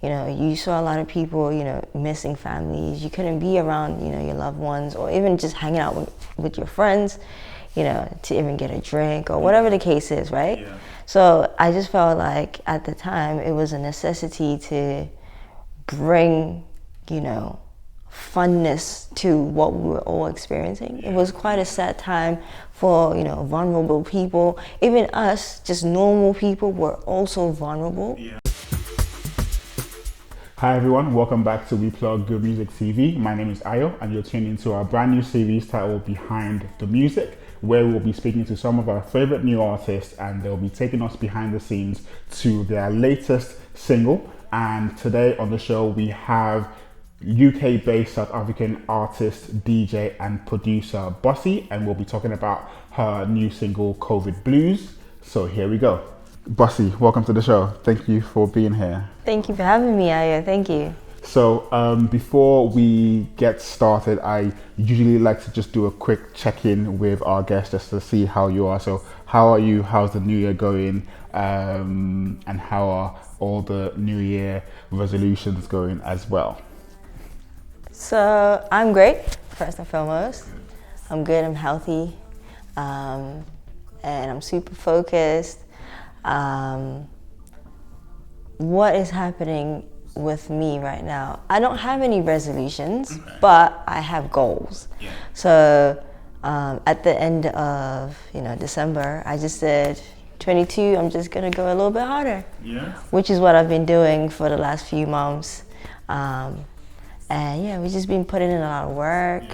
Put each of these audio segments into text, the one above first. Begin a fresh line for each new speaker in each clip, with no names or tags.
You know, you saw a lot of people, you know, missing families. You couldn't be around, you know, your loved ones, or even just hanging out with your friends, you know, to even get a drink or whatever the case is, right?
Yeah.
So I just felt like at the time it was a necessity to bring, you know, funness to what we were all experiencing. It was quite a sad time for, you know, vulnerable people. Even us, just normal people, were also vulnerable.
Yeah.
Hi everyone, welcome back to We Plug Good Music TV. My name is Ayo and you're tuned into our brand new series titled Behind the Music, where we'll be speaking to some of our favorite new artists and they'll be taking us behind the scenes to their latest single. And today on the show we have UK-based South African artist, DJ and producer Bossiie, and we'll be talking about her new single COVID Blues. So here we go. Bossiie, welcome to the show. Thank you for being here.
Thank you for having me, Aya. Thank you.
So before we get started, I usually like to just do a quick check-in with our guests just to see how you are. So how are you? How's the new year going? And how are all the new year resolutions going as well?
So I'm great, first and foremost. I'm good, I'm healthy, and I'm super focused. What is happening with me right now? I don't have any resolutions, but I have goals.
Yeah.
So at the end of December, I just said 22, I'm just gonna go a little bit harder.
Yeah.
Which is what I've been doing for the last few months. And yeah, we've just been putting in a lot of work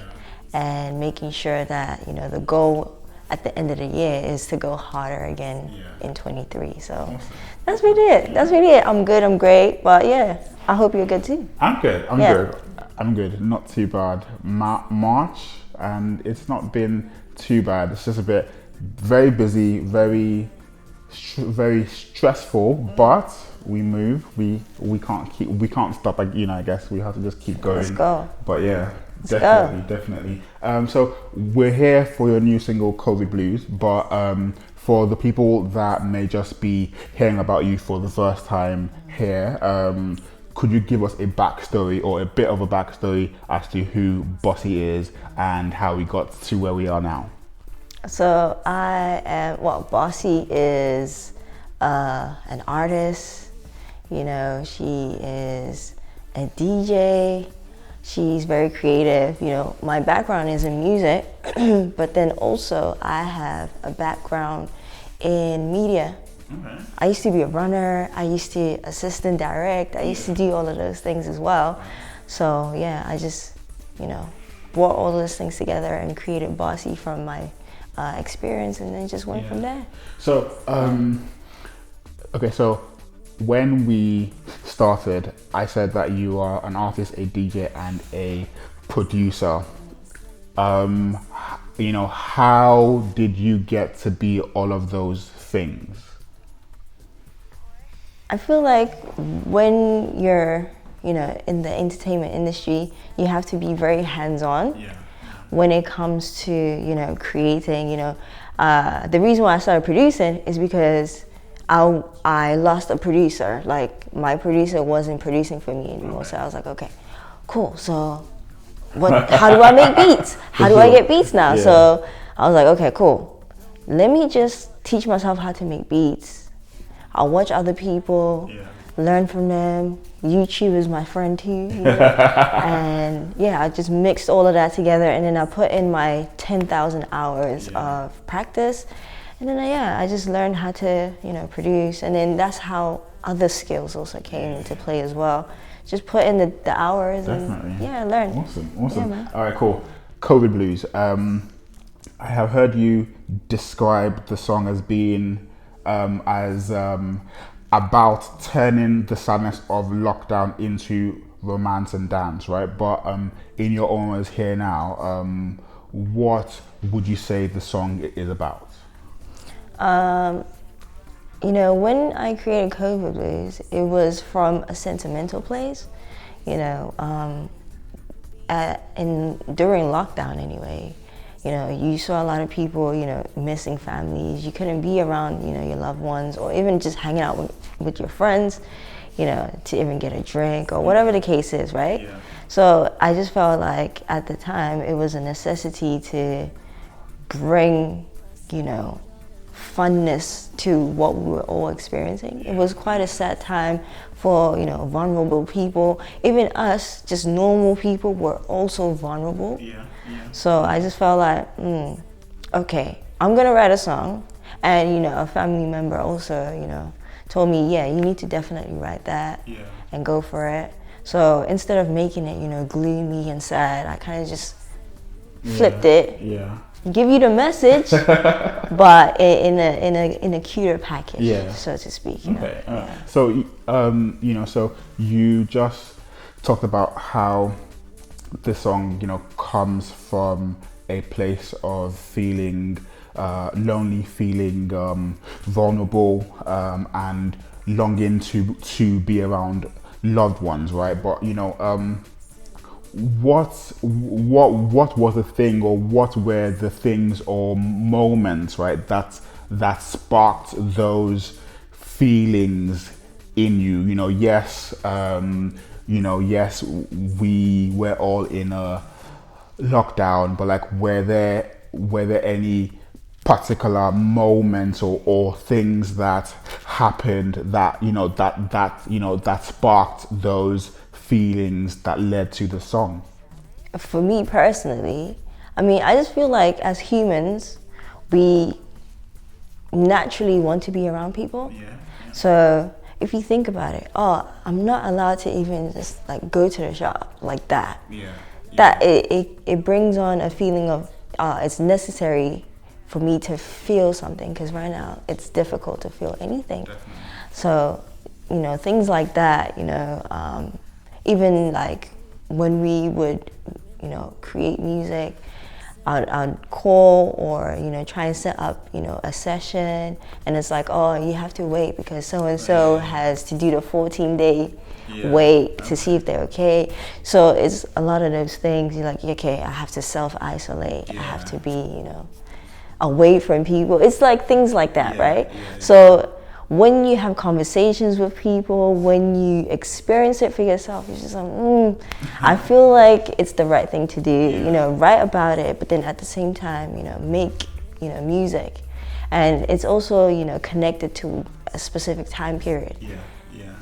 and making sure that, you know, the goal at the end of the year is to go harder again in 23. So
Awesome.
that's really it. That's really it. I'm good, I'm great. But yeah, I hope you're good too.
I'm good.
Yeah.
I'm good. Not too bad. March, and it's not been too bad. It's just a bit very busy, very stressful, but we move. We can't stop. I guess we have to just keep going.
Let's go.
But yeah,
Let's go.
definitely. So we're here for your new single, COVID Blues. But for the people that may just be hearing about you for the first time here, could you give us a backstory or a bit of a backstory as to who Bossiie is and how we got to where we are now?
So Bossiie is an artist. You know, she is a DJ. She's very creative. You know, my background is in music, but then also I have a background in media.
Okay.
I used to be a runner. I used to assistant direct. I used to do all of those things as well. So yeah, I just, you know, brought all those things together and created Bossiie from my experience, and then just went from there.
So, okay, so when we started, I said that you are an artist, a DJ, and a producer. You know, how did you get to be all of those things?
I feel like when you're, you know, in the entertainment industry, you have to be very hands-on.
Yeah.
When it comes to, you know, creating, you know, the reason why I started producing is because I lost a producer. Like, my producer wasn't producing for me anymore. So I was like, okay, cool. So how do I make beats? How do I get beats now?
Yeah.
So I was like, okay, cool. Let me just teach myself how to make beats. I'll watch other people, learn from them. YouTube is my friend too, you know? And yeah, I just mixed all of that together, and then I put in my 10,000 hours of practice, and then I just learned how to, you know, produce, and then that's how other skills also came into play as well. Just put in the hours.
Definitely.
And learn.
Awesome.
Yeah, man.
All right, cool. COVID Blues. I have heard you describe the song as being about turning the sadness of lockdown into romance and dance, right? But in your own words here now, what would you say the song is about?
You know, when I created COVID Blues, it was from a sentimental place. You know, during lockdown anyway, you know, you saw a lot of people, you know, missing families. You couldn't be around, you know, your loved ones, or even just hanging out with your friends, you know, to even get a drink or whatever the case is, right? So I just felt like at the time it was a necessity to bring, you know, funness to what we were all experiencing. It was quite a sad time for, you know, vulnerable people. Even us, just normal people, were also vulnerable. So I just felt like, okay, I'm gonna write a song. And, you know, a family member also, you know, told me, yeah, you need to definitely write that and go for it. So instead of making it, you know, gloomy and sad, I kind of just flipped it. Give you the message, but in a cuter package, so to speak. You know?
So, you know, so you just talked about how the song, you know, comes from a place of feeling lonely, feeling vulnerable, and longing to be around loved ones, right? But, you know, what was the thing, or what were the things or moments, right, that sparked those feelings in you? You know, yes, you know, yes, we were all in a lockdown, but like, were there any particular moments or things that happened that, you know, that sparked those feelings that led to the song?
For me personally, I mean, I just feel like as humans, we naturally want to be around people. So if you think about it, I'm not allowed to even just like go to the shop like that. That it brings on a feeling of it's necessary for me to feel something, because right now it's difficult to feel anything. So, you know, things like that, you know, even like when we would, you know, create music, I'd call or, you know, try and set up, you know, a session, and it's like, oh, you have to wait because so-and-so has to do the 14-day wait to see if they're okay. So it's a lot of those things. You're like, okay, I have to self-isolate. I have to be, you know, away from people. It's like things like that, right? So when you have conversations with people, when you experience it for yourself, you're just like, I feel like it's the right thing to do, you know, write about it, but then at the same time, you know, make, you know, music. And it's also, you know, connected to a specific time period.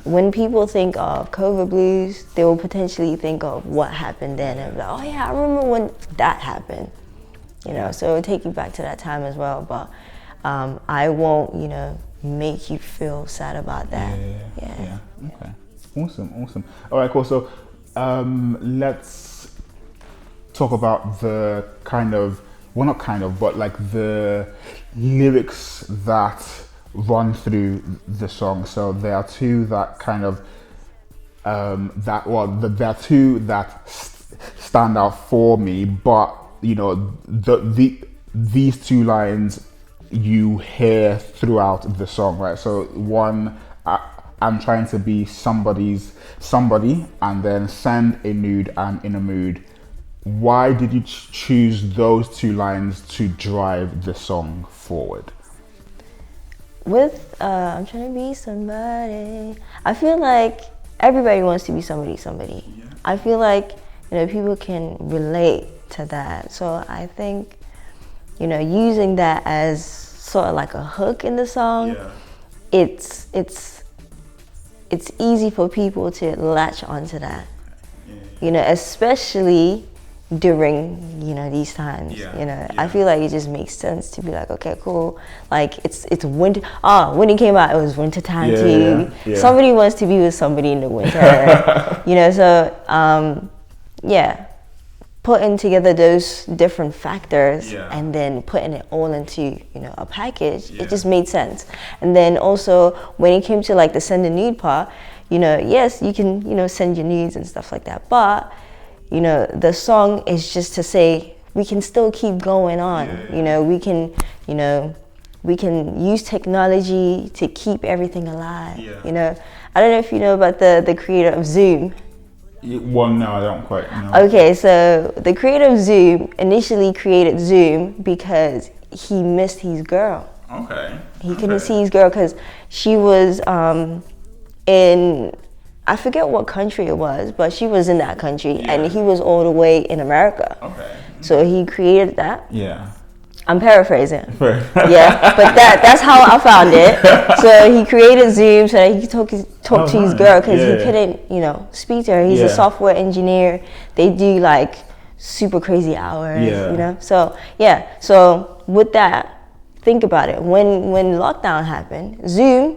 When people think of COVID blues, they will potentially think of what happened then and be like, oh yeah, I remember when that happened. You know, so it'll take you back to that time as well, but I won't, you know, make you feel sad about that.
Okay, awesome. All right, cool. So let's talk about the kind of, well, not kind of, but like the lyrics that run through the song. So there are two that kind of there are two that stand out for me, but you know, these two lines you hear throughout the song, right? So one, I'm trying to be somebody, and then send a nude, I'm in a mood. Why did you choose those two lines to drive the song forward?
With I'm trying to be somebody, I feel like everybody wants to be somebody. I feel like, you know, people can relate to that. So I think, you know, using that as sort of like a hook in the song, it's easy for people to latch onto that. You know, especially during, you know, these times. You know, I feel like it just makes sense to be like, okay, cool. Like it's winter. When it came out, it was winter time too. Somebody wants to be with somebody in the winter. You know, so putting together those different factors and then putting it all into, you know, a package, it just made sense. And then also when it came to like the send a nude part, you know, yes, you can, you know, send your nudes and stuff like that, but you know, the song is just to say we can still keep going on. You know, we can use technology to keep everything alive. You know, I don't know if you know about the creator of Zoom.
Well, no, I don't quite know.
Okay, so the creator of Zoom initially created Zoom because he missed his girl. He couldn't see his girl because she was in I forget what country it was, but she was in that country, and he was all the way in America.
Okay.
So he created that.
Yeah.
I'm paraphrasing. Yeah, but that's how I found it. So he created Zoom so that he could talk to his girl, because he couldn't, speak to her. He's a software engineer. They do like super crazy hours, So so with that, think about it. When lockdown happened, Zoom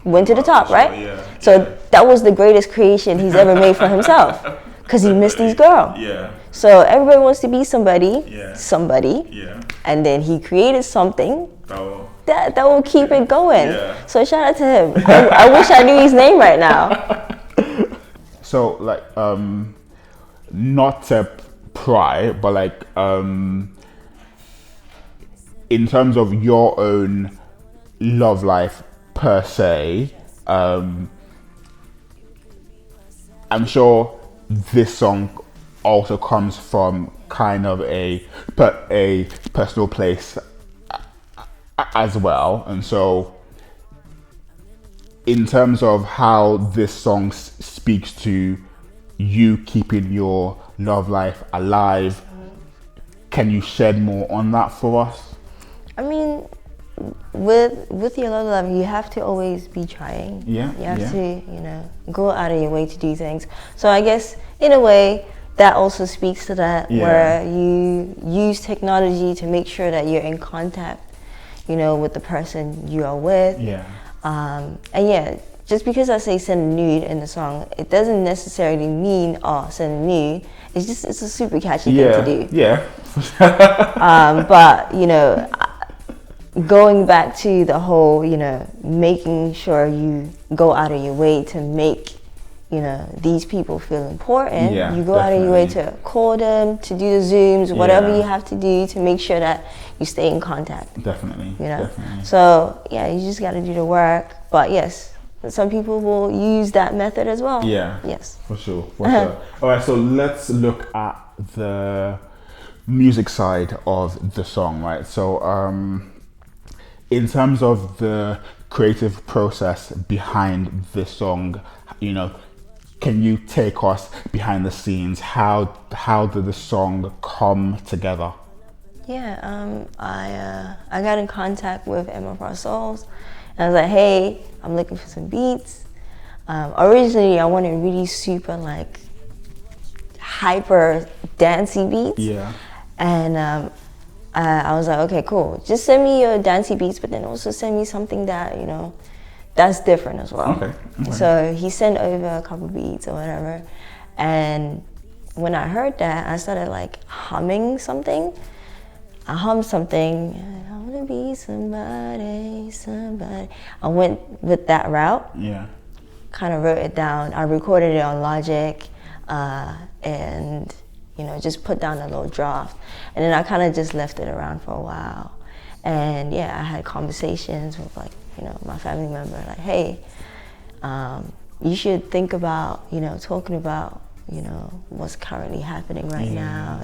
went to the top, right?
Yeah.
So that was the greatest creation he's ever made for himself, because he missed his girl.
Yeah.
So everybody wants to be somebody,
Yeah.
and then he created something
Oh.
that will keep it going.
Yeah.
So shout out to him. I wish I knew his name right now.
So like, not to pry, but like, in terms of your own love life per se, I'm sure this song also comes from kind of a personal place as well. And so in terms of how this song speaks to you keeping your love life alive, can you shed more on that for us?
I mean, with your love life, you have to always be trying.
Yeah.
You have to, go out of your way to do things. So I guess in a way that also speaks to that, where you use technology to make sure that you're in contact, with the person you are with.
Yeah.
And just because I say send a nude in the song, it doesn't necessarily mean send a nude. It's a super catchy thing to do.
Yeah.
But going back to the whole, making sure you go out of your way to make, these people feel important. You go out of your way to call them, to do the Zooms, whatever you have to do to make sure that you stay in contact.
Definitely. Definitely.
So you just got to do the work. But yes, some people will use that method as well.
Yeah.
Yes.
For sure. All right. So let's look at the music side of the song, right? So, in terms of the creative process behind this song, can you take us behind the scenes? How did the song come together?
Yeah, I got in contact with MFRS, and I was like, hey, I'm looking for some beats. Originally, I wanted really super like hyper dancey beats.
Yeah.
And I was like, okay, cool. Just send me your dancey beats, but then also send me something that, that's different as well.
Okay.
So he sent over a couple beats or whatever. And when I heard that, I started like humming something. I hummed something. I want to be somebody. I went with that route.
Yeah.
Kind of wrote it down. I recorded it on Logic, and just put down a little draft. And then I kind of just left it around for a while. And I had conversations with my family member, like, hey, you should think about, talking about, what's currently happening right now,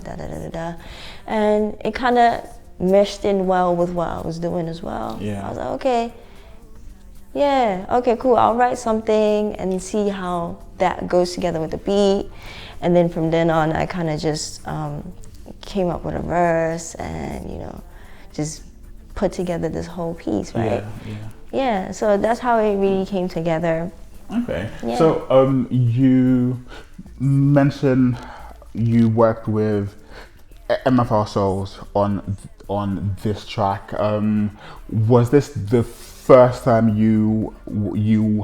And it kind of meshed in well with what I was doing as well.
Yeah.
I was like, okay, cool. I'll write something and see how that goes together with the beat. And then from then on, I kind of just came up with a verse and, just put together this whole piece, right? Yeah, so that's how it really came together.
Okay. Yeah. So you mentioned you worked with MFRS on this track. Was this the first time you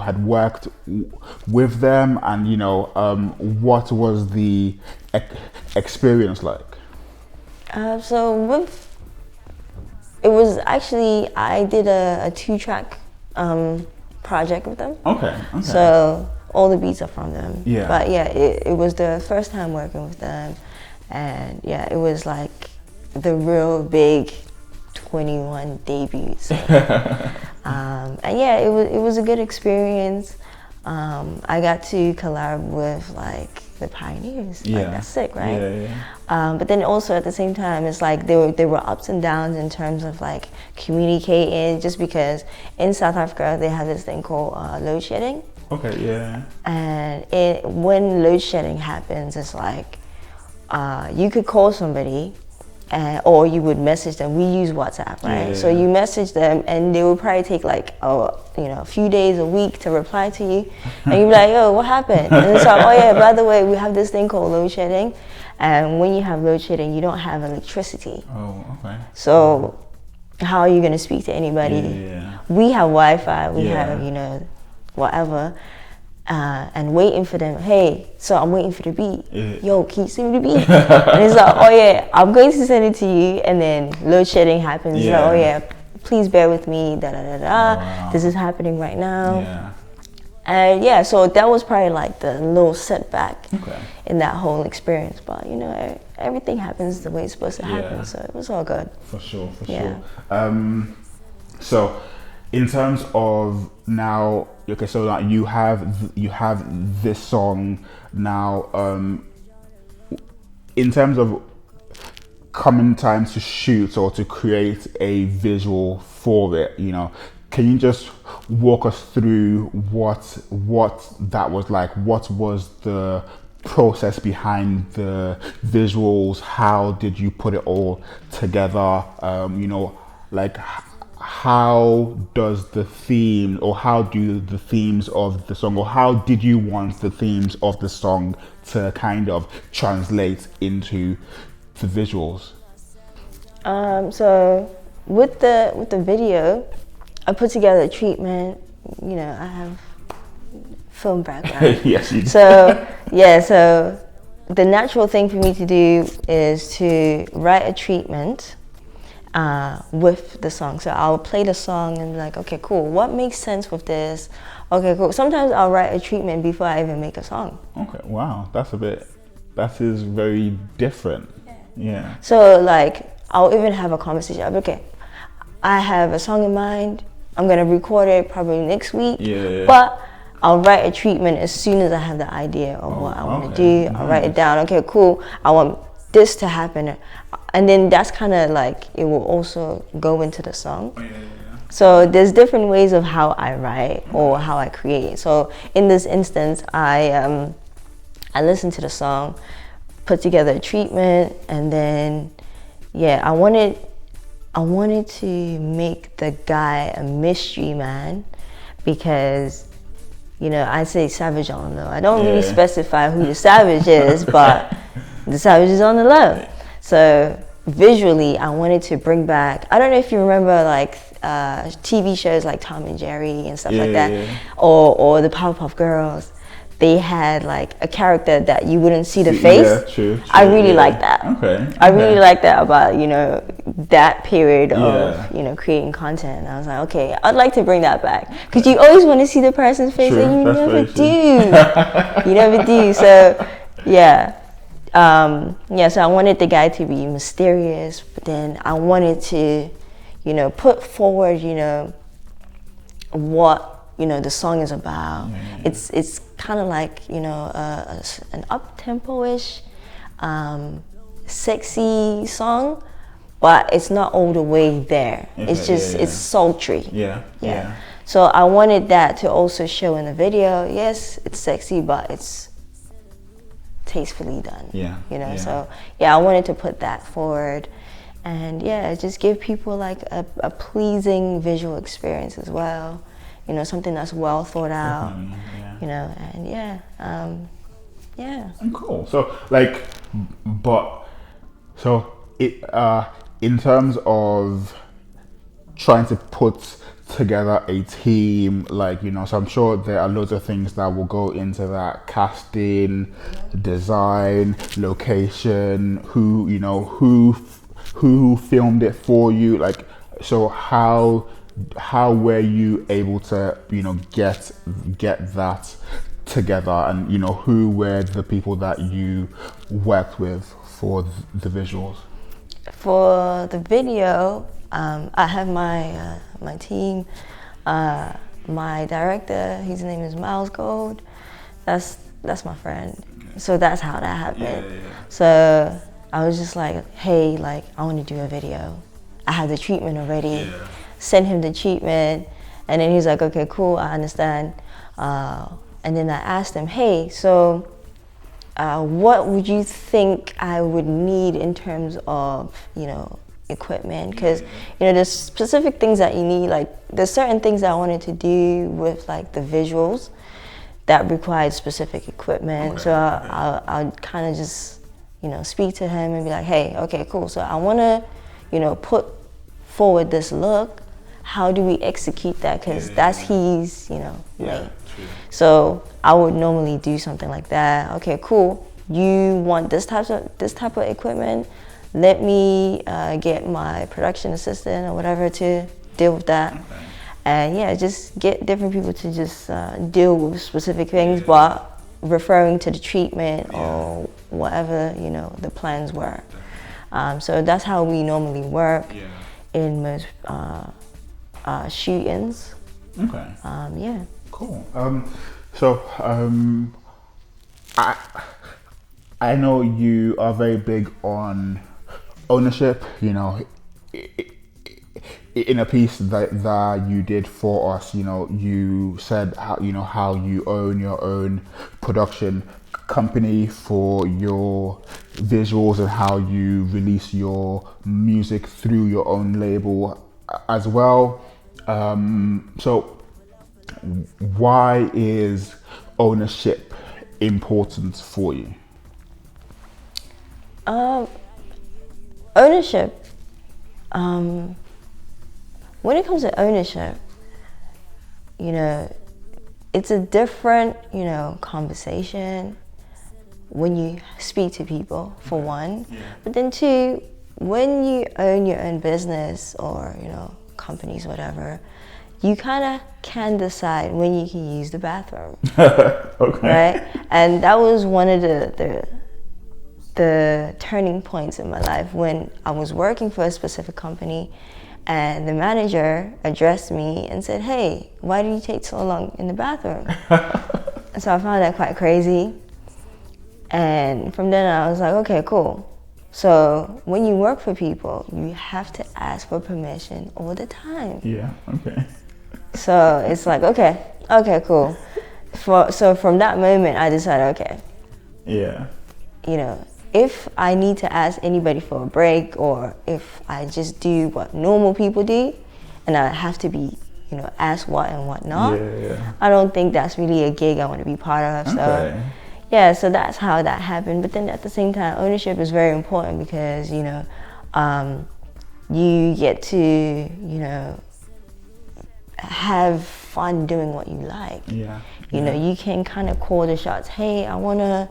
had worked with them, and what was the experience like? It was actually, I did a 2-track project with them. Okay. So all the beats are from them. Yeah. But it was the first time working with them, and it was like the real big 21 debut. So. And it was a good experience. I got to collab with like the pioneers. Yeah. Like, that's sick, right? Yeah. But then also at the same time, it's like there were ups and downs in terms of like communicating, just because in South Africa they have this thing called load shedding. Okay, yeah.
And when load shedding happens, it's like you could call somebody, or you would message them. We use WhatsApp, right?
Yeah.
So you message them, and they will probably take like a few days, a week to reply to you, and you'll be like, "Yo, what happened?" And it's like, "Oh yeah, by the way, we have this thing called load shedding, and when you have load shedding, you don't have electricity.
Oh, okay.
So how are you gonna speak to anybody?
Yeah.
We have Wi-Fi, we
Yeah.
have whatever." And waiting for them. Hey, so I'm waiting for the beat.
Yeah.
Yo, can you send me the beat? And it's like, oh yeah, I'm going to send it to you. And then load shedding happens.
Yeah.
It's like, oh yeah, please bear with me. Da da da da.
Wow.
This is happening right now.
Yeah.
And yeah, so that was probably like the little setback
Okay.
in that whole experience. But everything happens the way it's supposed to happen.
Yeah.
So it was all good.
For sure.
Yeah.
So, in terms of now, okay, so now you have this song now. In terms of coming time to shoot or to create a visual for it, can you just walk us through what that was like? What was the process behind the visuals? How did you put it all together? Like, how does the theme, or how do the themes of the song, or how did you want the themes of the song to kind of translate into the visuals?
So with the video, I put together a treatment. I have film background.
Yes, you do.
So the natural thing for me to do is to write a treatment with the song. So I'll play the song and be like, okay, cool, what makes sense with this? Okay, cool. Sometimes I'll write a treatment before I even make a song.
Okay, wow, that is very different. Yeah.
So like, I'll even have a conversation. I'll be, okay, I have a song in mind. I'm gonna record it probably next week.
Yeah.
But I'll write a treatment as soon as I have the idea of what I want to do. I'll write it down. Okay, cool. I want this to happen. And then that's kind of like, it will also go into the song.
Oh, yeah.
So there's different ways of how I write or how I create. So in this instance, I listened to the song, put together a treatment, and then I wanted to make the guy a mystery man, because I say savage on the low. I don't really specify who the savage is, but the savage is on the low. So visually, I wanted to bring back, I don't know if you remember like TV shows like Tom and Jerry and stuff like that, or the Powerpuff Girls. They had like a character that you wouldn't see the face.
Yeah, true.
I really like that.
Okay.
I really like that about that period of creating content. And I was like, okay, I'd like to bring that back, because you always want to see the person's face, and you never do. You never do. So so I wanted the guy to be mysterious, but then I wanted to put forward what the song is about. It's kind of like an up-tempo-ish sexy song, but it's not all the way there. It's just it's sultry. Yeah. So I wanted that to also show in the video. Yes, it's sexy, but it's tastefully done. So I wanted to put that forward, and just give people like a pleasing visual experience as well. Something that's well thought out. And
cool. So like, in terms of trying to put together a team, like so I'm sure there are loads of things that will go into that: casting, design, location, who filmed it for you, like, so how were you able to get that together, and who were the people that you worked with for the visuals?
For the video, I have my team, my director. His name is Miles Gold. That's my friend. So that's how that happened. So I was just like, hey, like, I want to do a video. I have the treatment already. Send him the treatment, and then he's like, okay, cool, I understand. And then I asked them, hey, so what would you think I would need in terms of, equipment? Because, there's specific things that you need. Like, there's certain things that I wanted to do with, like, the visuals that required specific equipment. Okay. So I'll kind of just, speak to him and be like, hey, okay, cool. So I want to, put forward this look. How do we execute that? Because that's his, lane. So I would normally do something like that. Okay, cool. You want this type of equipment? Let me get my production assistant or whatever to deal with that. Okay. And just get different people to just deal with specific things, but referring to the treatment or whatever the plans were. So that's how we normally work in most shootings. Okay.
Cool. So I know you are very big on ownership. In a piece that you did for us, you said how you own your own production company for your visuals and how you release your music through your own label as well. So why is ownership important for you?
Ownership. When it comes to ownership, it's a different, conversation when you speak to people, for one. But then two, when you own your own business or, companies, whatever, you kind of can decide when you can use the bathroom. Okay. Right? And that was one of the turning points in my life when I was working for a specific company and the manager addressed me and said, hey, why do you take so long in the bathroom? And so I found that quite crazy. And from then I was like, okay, cool. So when you work for people, you have to ask for permission all the time.
Yeah, okay.
So it's like, okay, cool. So from that moment, I decided, okay. Yeah. If I need to ask anybody for a break or if I just do what normal people do and I have to be, asked what and what not, I don't think that's really a gig I want to be part of. So, so that's how that happened. But then at the same time, ownership is very important because, you get to, have fun doing what you like. You can kind of call the shots. Hey, I want to,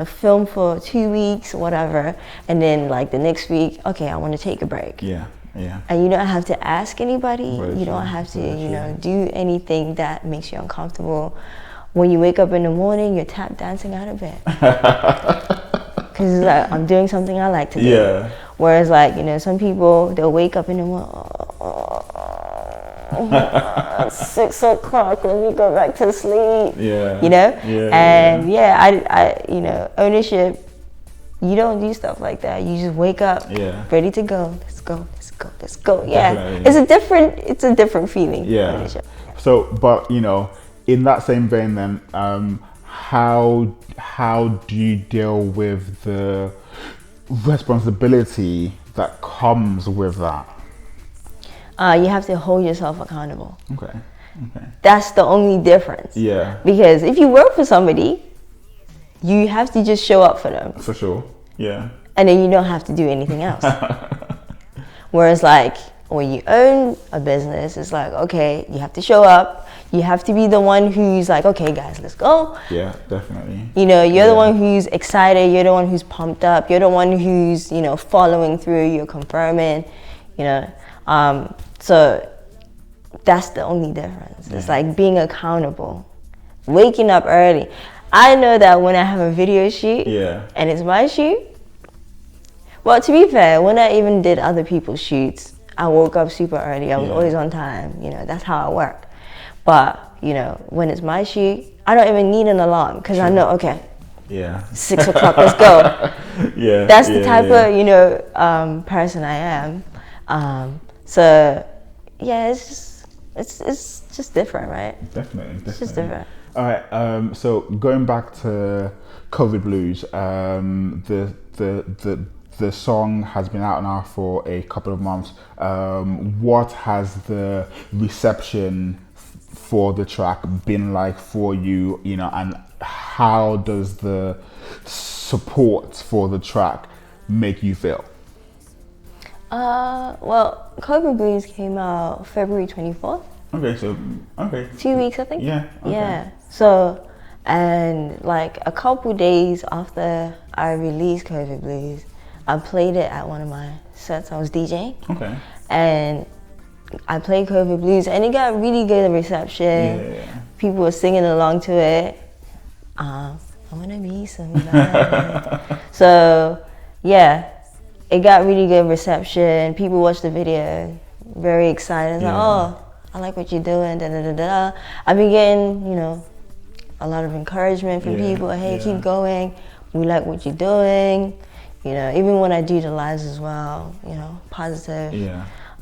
film for 2 weeks or whatever, and then like the next week, okay, I want to take a break. And you don't have to ask anybody. You don't have to, do anything that makes you uncomfortable. When you wake up in the morning, you're tap dancing out of bed. Because it's like, I'm doing something I like to do. Whereas like, some people, they'll wake up in the morning, it's 6 o'clock, let me go back to sleep. And I ownership, you don't do stuff like that. You just wake up ready to go. Let's go. Definitely. It's a different feeling. Ownership.
So, but in that same vein then, how do you deal with the responsibility that comes with that?
You have to hold yourself accountable. Okay. That's the only difference. Because if you work for somebody, you have to just show up for them.
For sure.
And then you don't have to do anything else. Whereas like when you own a business, it's like, okay, you have to show up. You have to be the one who's like, okay, guys, let's go.
Yeah, definitely.
You're the one who's excited. You're the one who's pumped up. You're the one who's, following through. You're confirming, So that's the only difference. It's like being accountable, waking up early. I know that when I have a video shoot and it's my shoot, well, to be fair, when I even did other people's shoots, I woke up super early. I was always on time. That's how I work. But, when it's my shoot, I don't even need an alarm because I know, okay, 6 o'clock, let's go. That's the type of, person I am. So, it's just different, right?
Definitely.
It's just different.
All right. So going back to COVID Blues, the song has been out now for a couple of months. What has the reception for the track been like for you? You know, and how does the support for the track make you feel?
Well, COVID Blues came out February 24th.
Okay, so, okay.
2 weeks, I think.
Yeah, okay.
Yeah. So, and like a couple days after I released COVID Blues, I played it at one of my sets. I was DJing.
Okay.
And I played COVID Blues, and it got really good reception.
Yeah.
People were singing along to it. I wanna be somebody. So, yeah, it got really good reception. People watched the video, very excited. Like, oh, I like what you're doing. Da da da da. I've been getting, you know, a lot of encouragement from people. Hey, keep going. We like what you're doing. You know, even when I do the lives as well, you know, positive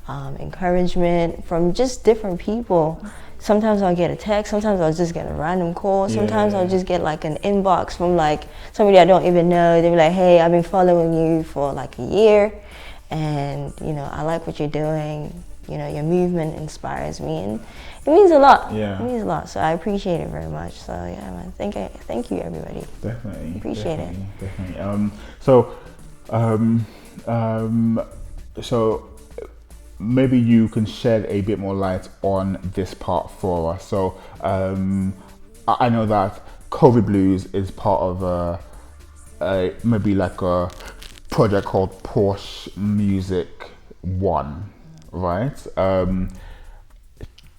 encouragement from just different people. Sometimes I'll get a text, sometimes I'll just get a random call, sometimes I'll just get like an inbox from like somebody I don't even know. They'll be like, hey, I've been following you for like a year, and you know, I like what you're doing. You know, your movement inspires me, and it means a lot.
Yeah.
It means a lot, so I appreciate it very much. So yeah, man, thank you everybody.
Definitely.
Appreciate it.
Definitely. So maybe you can shed a bit more light on this part for us. So I know that COVID Blues is part of a maybe like a project called Porsche Music One, right?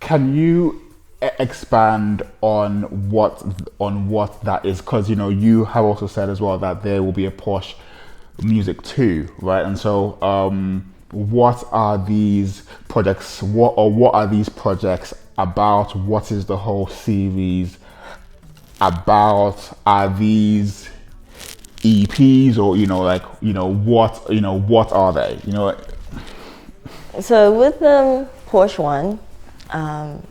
Can you expand on what that is? Because you know you have also said as well that there will be a Porsche Music 2, right? And so what are these projects? What are these projects about? What is the whole series about? Are these EPs, or what are they?
So with the Porsche one,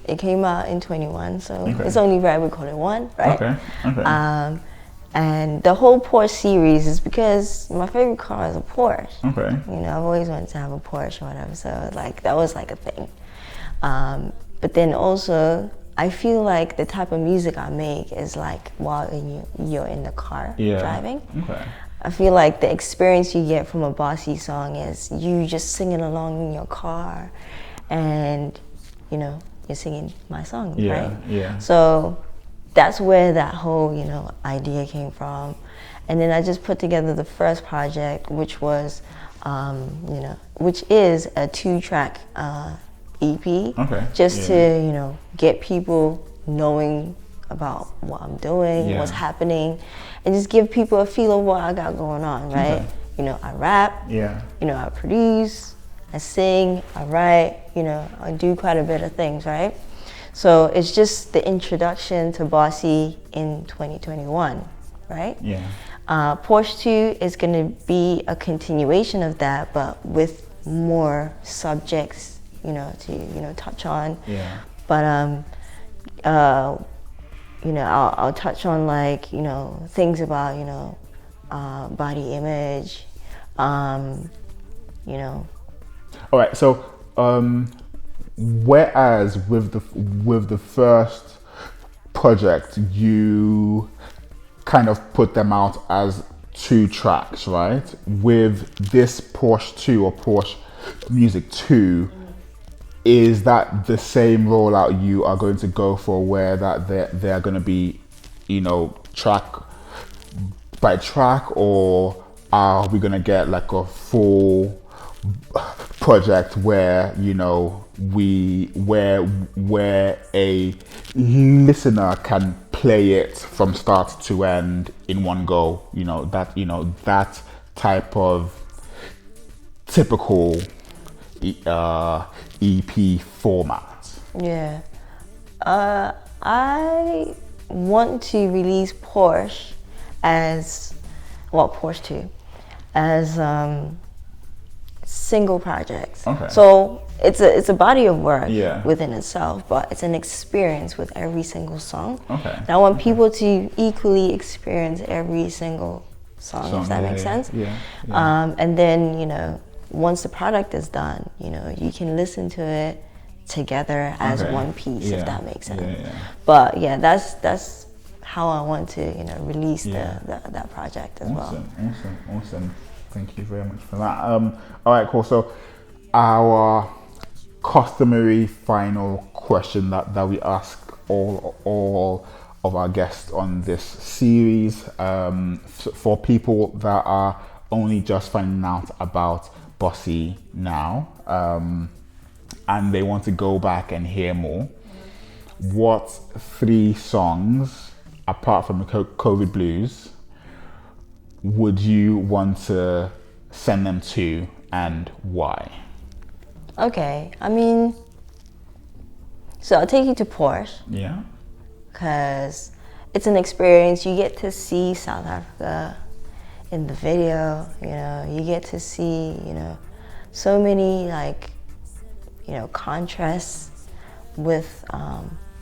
it came out in 21, so it's only right we call it one, right?
Okay.
And the whole Porsche series is because my favorite car is a Porsche.
Okay.
You know, I've always wanted to have a Porsche or whatever, so like that was like a thing. But then also, I feel like the type of music I make is like while you're in the car driving.
Okay.
I feel like the experience you get from a Bossiie song is you just singing along in your car, and you know, you're singing my song, right?
Yeah.
So that's where that whole, you know, idea came from. And then I just put together the first project, which was, which is a 2-track EP, just to, you know, get people knowing about what I'm doing, what's happening, and just give people a feel of what I got going on, right? You know, I rap, you know, I produce, I sing, I write, you know, I do quite a bit of things, right? So it's just the introduction to Bossiie in 2021, right?
Yeah.
Porsche 2 is going to be a continuation of that, but with more subjects, you know, to, you know, touch on.
Yeah.
But you know, I'll touch on like, you know, things about, you know, body image, you know.
All right. So, whereas with the first project, you kind of put them out as 2 tracks, right? With this Porsche 2 or Porsche Music 2, is that the same rollout you are going to go for, where that they're going to be, you know, track by track, or are we going to get like a full project where, you know, where a listener can play it from start to end in one go, that type of typical EP format?
Yeah. I want to release Porsche as, well, Porsche 2 as single projects.
Okay.
So it's a body of work
Yeah.
within itself, but it's an experience with every single song.
Okay.
And I want people to equally experience every single song, if that makes sense.
Yeah.
And then, you know, once the product is done, you know, you can listen to it together as one piece, if that makes sense. But yeah, that's how I want to, you know, release that project as well.
Awesome. Thank you very much for that. All right, cool. So our customary final question that we ask all of our guests on this series, for people that are only just finding out about Bossiie now, and they want to go back and hear more, what 3 songs, apart from the COVID Blues, would you want to send them to, and why?
Okay, I mean, so I'll take you to Porsche.
Yeah.
Because it's an experience. You get to see South Africa in the video, you know, you get to see, you know, so many, like, you know, contrasts with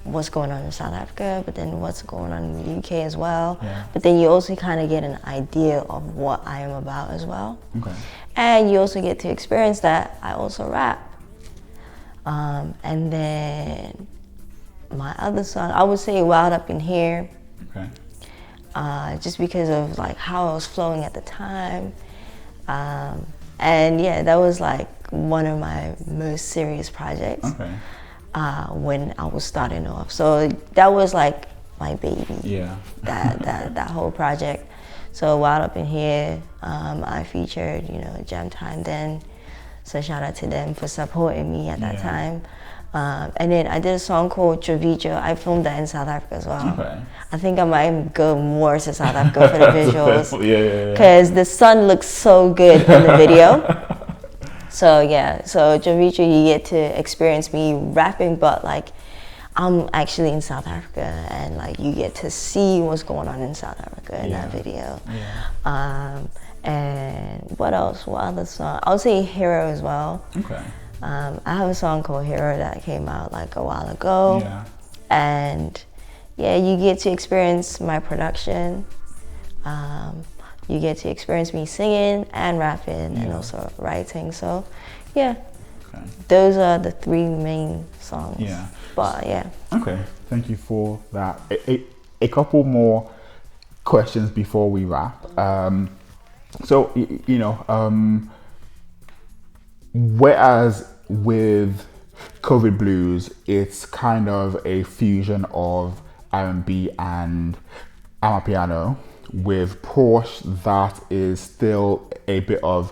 what's going on in South Africa, but then what's going on in the UK as well.
Yeah.
But then you also kind of get an idea of what I am about as well.
Okay.
And you also get to experience that I also rap. And then my other song, I would say Wild Up in Here.
Okay.
Just because of like how I was flowing at the time. And yeah, that was like one of my most serious projects.
Okay.
When I was starting off. So that was like my baby.
Yeah.
that whole project. So Wild Up in Here, I featured, you know, Jam Time then. So shout out to them for supporting me at that time. And then I did a song called Trevijo. I filmed that in South Africa as well.
Okay.
I think I might go more to South Africa for the visuals.
Yeah.
Because the sun looks so good in the video. So yeah, so Trevijo, you get to experience me rapping, but like I'm actually in South Africa, and like you get to see what's going on in South Africa in that video.
Yeah.
And what else? What other song? I would say Hero as well.
Okay.
I have a song called Hero that came out like a while ago.
Yeah.
And yeah, you get to experience my production. You get to experience me singing and rapping and also writing. So yeah, those are the 3 main songs.
Yeah.
But yeah.
Okay, thank you for that. A couple more questions before we wrap. So, you know, whereas with COVID Blues, it's kind of a fusion of R&B and amapiano. With Porsche, that is still a bit of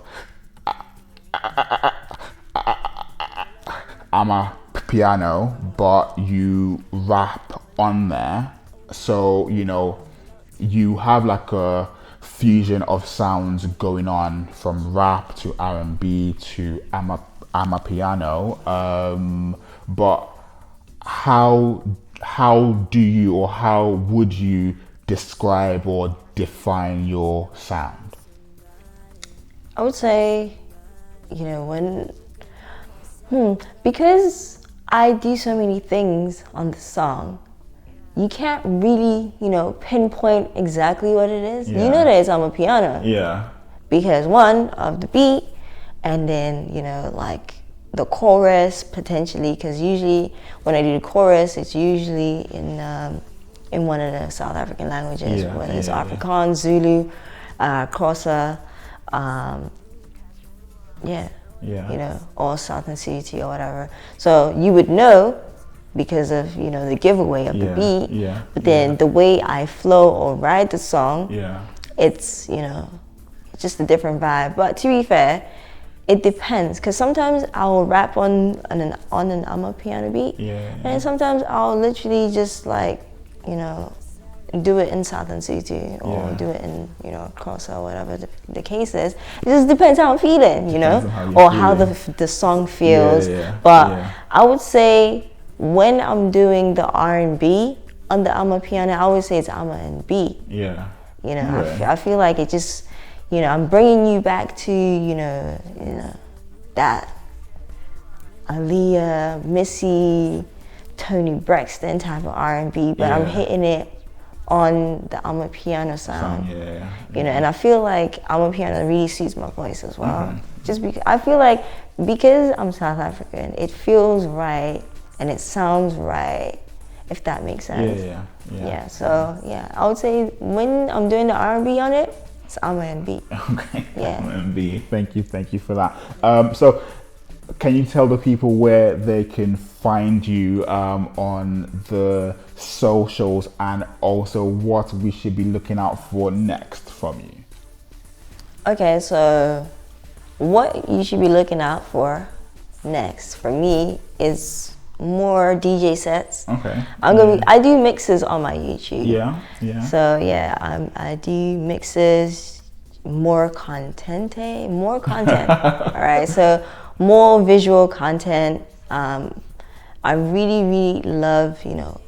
amapiano, but you rap on there. So, you know, you have like a fusion of sounds going on from rap to R&B to amapiano. But how do you, or how would you describe or define your sound?
I would say, you know, because I do so many things on the song, you can't really, you know, pinpoint exactly what it is.
Yeah.
You know that it's amapiano.
Yeah.
Because one, of the beat, and then, you know, like the chorus potentially, because usually when I do the chorus, it's usually in one of the South African languages, whether it's Afrikaans, Zulu, Xhosa, you know, or Southern City or whatever. So you would know because of, you know, the giveaway of the beat. But then the way I flow or write the song, it's, you know, just a different vibe. But to be fair, it depends, because sometimes I'll rap on an amapiano beat, and sometimes I'll literally just like, you know, do it in Southern City or do it in, you know, Xhosa or whatever the case is. It just depends how I'm feeling, you know, how the song feels. But I would say when I'm doing the R&B on the amapiano, I always say it's ama and B. You know, I feel like it just, you know, I'm bringing you back to, you know, that Aaliyah, Missy, Tony Braxton type of R&B, but I'm hitting it on the amapiano sound. You know, and I feel like amapiano really suits my voice as well. Just because I feel like because I'm South African, it feels right and it sounds right, if that makes sense. So I would say when I'm doing the R&B on it, it's R&B.
Okay. R&B. Thank you for that. So can you tell the people where they can find you on the socials, and also what we should be looking out for next from you? Okay, so what you should be looking out for next for me is more DJ sets. Okay. I do mixes on my YouTube. So I do mixes, more content. All right. So more visual content. I really love,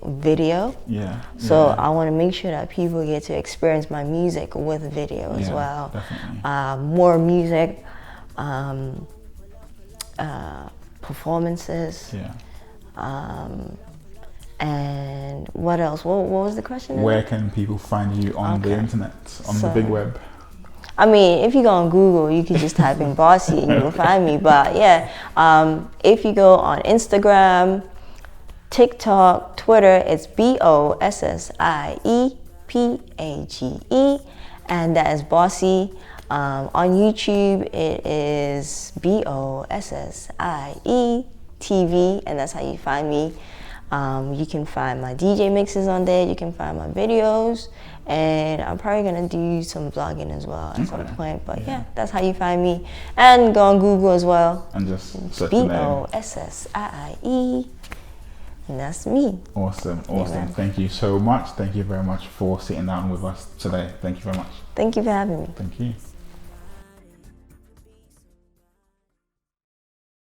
video. So I want to make sure that people get to experience my music with video as well. Definitely. More music, performances. And what else? What was the question? Where can people find you on the internet, on the big web? I mean, if you go on Google, you can just type in Bossiie and you'll find me. But if you go on Instagram, TikTok, Twitter, it's BOSSIEPAGE, and that is Bossiie. On YouTube, it is BOSSIE TV, and that's how you find me. You can find my DJ mixes on there, you can find my videos, and I'm probably gonna do some vlogging as well at some point. But that's how you find me. And go on Google as well. And just search BOSSIE, and that's me. Awesome. Thank you so much. Thank you very much for sitting down with us today. Thank you very much. Thank you for having me. Thank you.